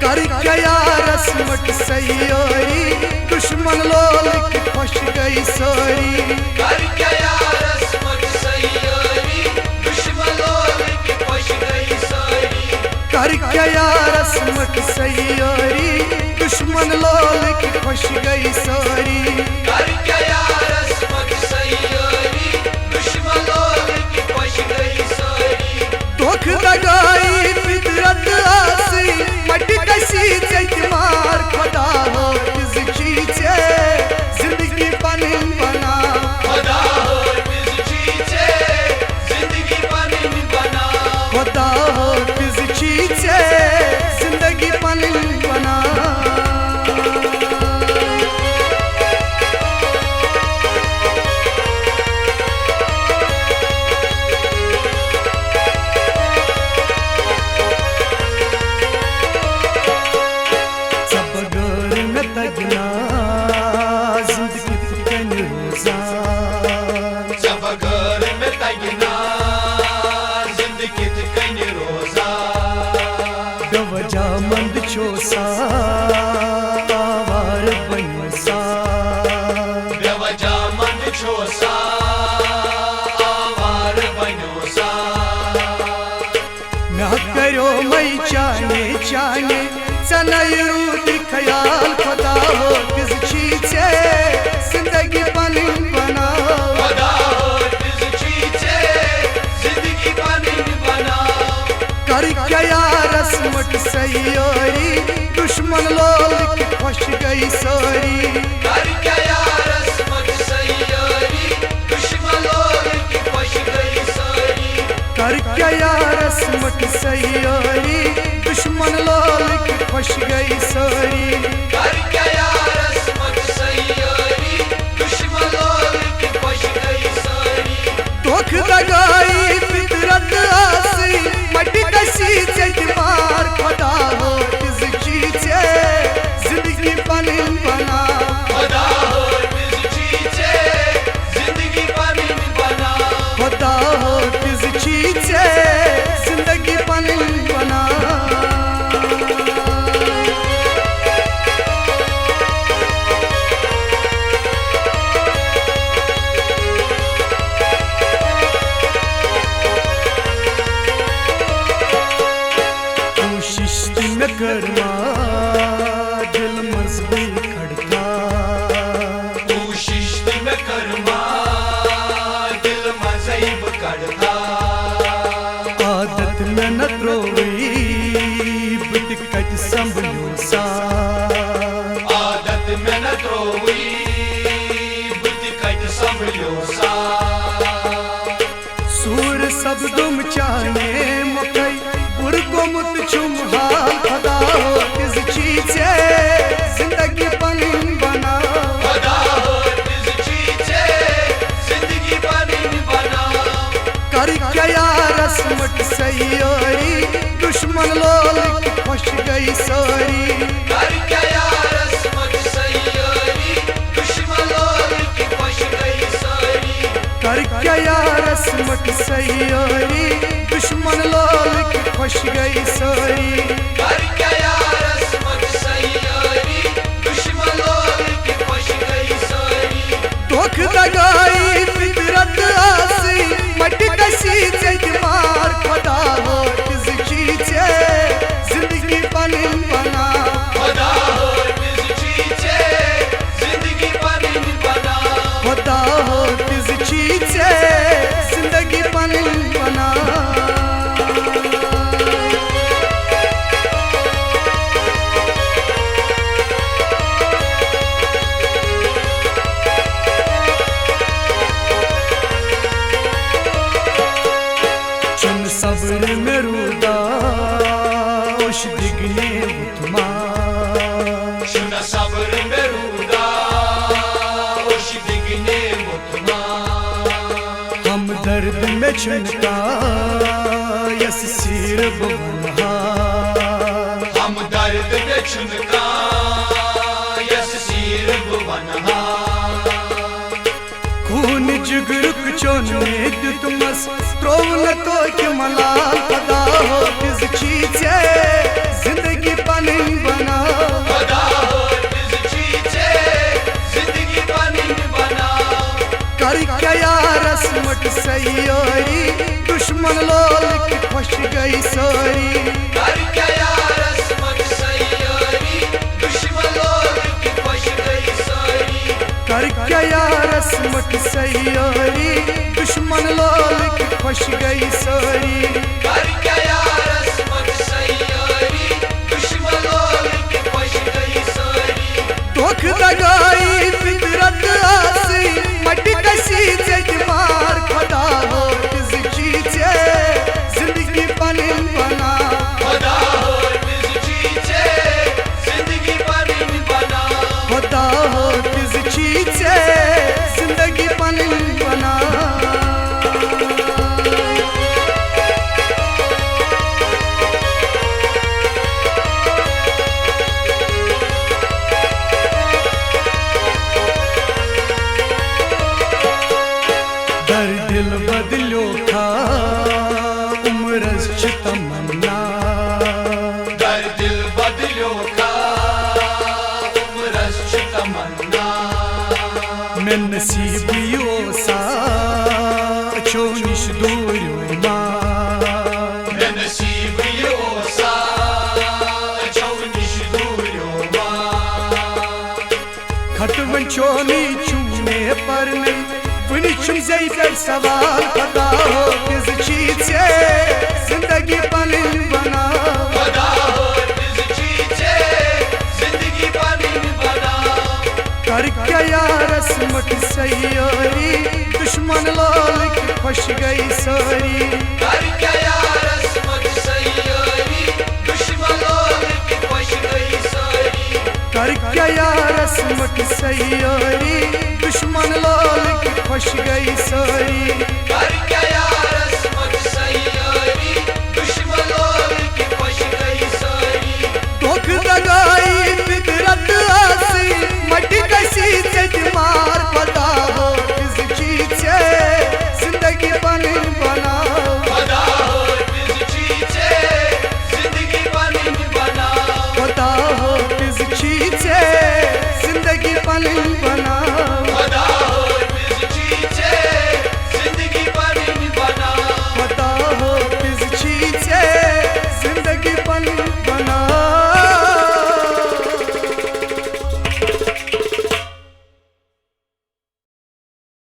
कर क्या यारस मट सयोरी दुश्मन लोल की खुश गई सोरी कर क्या यारस मट सयोरी दुश्मन लोल की खुश गई सोरी कर क्या यारस मट सयोरी दुश्मन लोल की खुश गई सोरी कर क्या यारस मट सयोरी दुश्मन लोल की खुश गई सोरी दुख लगाई फितरत आसी मटी कसी जैत मार खुदा हो किस खींचे जिंदगी बनिन बना खुदा हो किस खींचे जिंदगी बनिन बना खुदा हो किस खींचे जिंदगी बनिन बना मंद छोसा आवार बनसा बेवजह मंद छोसा आवार बनोसा ना करो मई चाने चाने चनयूद ख्याल खुदा हो किस खींचे जिंदगी बनिन बना खुदा हो किस खींचे जिंदगी बनिन बना कर क्या यारस मट सयोरी दुश्मन लोल की खुश गई सोरी कर क्या यारस मट सयोरी दुश्मन लोल की खुश गई सोरी कर क्या यारस मट सयोरी दुश्मन लोल की खुश गई सोरी कर क्या यारस मट सयोरी दुश्मन लोल की खुश गई सोरी दुख लगाई फितरत आसी मटी कसी जैत मार खुदा हो किस खींचे जिंदगी बनिन बना खुदा हो किस खींचे जिंदगी बनिन बना खुदा हो किस खींचे जिंदगी बनिन बना न करना दिल मजबूत खड़का कोशिश न करना दिल मज़ीब करता आदत में न त्रोवी बिकट संभलो सा आदत में न त्रोवी बिकट संभलो सा सूर सब दुम चाने मकई बुर को मुत चुम हाल खुदा हो किस खींचे जिंदगी बनिन बना खुदा हो किस खींचे जिंदगी बनिन बना कर क्या यारस मट सयोरी दुश्मन लोल की खुश गई सोरी कर क्या यारस मट सयोरी दुश्मन लोल की खुश गई सोरी कर क्या यारस मट सयोरी दुश्मन लोल की खुश गई सोरी कर क्या यारस मट सयोरी दुश्मन लोल की खुश गई सोरी दुख लगाई फितरत आसी मटी कसी जैत मार खुदा हो किस खींचे जिंदगी बनिन बना खुदा हो किस खींचे जिंदगी बनिन बना खुदा हो किस खींचे जिंदगी बनिन बना चुन सब्र में रूदा उश दिगने उठमा शुन सब्र में रूदा उश दिगने मुतमा हम दर्द में छुनका यस सिर बवनहा हम दर्द में छुनका यस सिर बुवनहा खून जिगर चोने तुमस त्रोल तो के मलाल खुदा हो किस खींचे जिंदगी बनिन रस्मत सैयारी दुश्मन लोल की खुश गई सारी कर क्या यार रस्मत सैयारी दुश्मन लोग की खुश गई सारी कर क्या यार रस्मत सैयारी दुश्मन लोल की खुश गई सारी कर क्या यार रस्मत सैयारी दुश्मन लोग की खुश गई सारी दुख दगाई फितरत आसी मटी कसी जजमार खुदा हो किसकी चे जिंदगी बनी बना खुदा हो किसकी चे जिंदगी बनी बना खुदा हो किसकी चे जिंदगी बनी बना दर दिल बदलो था उम्रस च तमन्ना कर दिल बदलो का उम्रस च तमन्ना मैं नसीब यो सा छो निश दूरियो मां मैं नसीब यो सा चौनिश दूरियो खत वंचोनी चुने पर नहीं वनी चुम जई कर सवाल खुदा हो किस चीज से जिंदगी बनी बना खुदा हो किसकी चे जिंदगी बनी बना कर क्या यार रस्मत सैयारी दुश्मन लोल की खुश गई सारी कर क्या यार रस्मत सैयारी दुश्मन लोग की खुश गई सारी कर क्या यार रस्मत सैयारी दुश्मन लोल की खुश गई सारी कर क्या यार